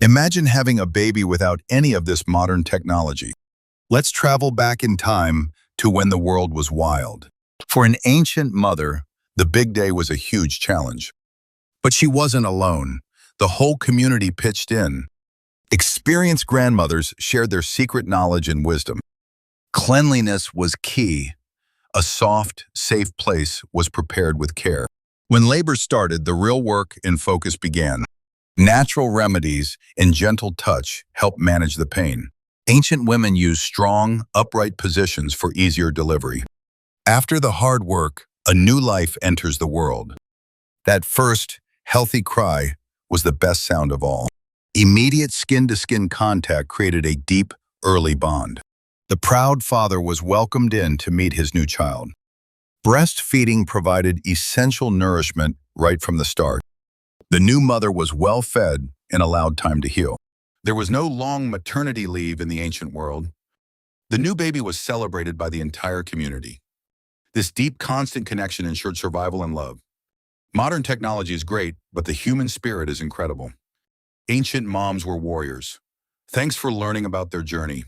Imagine having a baby without any of this modern technology. Let's travel back in time to when the world was wild. For an ancient mother, the big day was a huge challenge. But she wasn't alone. The whole community pitched in. Experienced grandmothers shared their secret knowledge and wisdom. Cleanliness was key. A soft, safe place was prepared with care. When labor started, the real work and focus began. Natural remedies and gentle touch helped manage the pain. Ancient women used strong, upright positions for easier delivery. After the hard work, a new life enters the world. That first, healthy cry was the best sound of all. Immediate skin-to-skin contact created a deep, early bond. The proud father was welcomed in to meet his new child. Breastfeeding provided essential nourishment right from the start. The new mother was well fed and allowed time to heal. There was no long maternity leave in the ancient world. The new baby was celebrated by the entire community. This deep, constant connection ensured survival and love. Modern technology is great, but the human spirit is incredible. Ancient moms were warriors. Thanks for learning about their journey.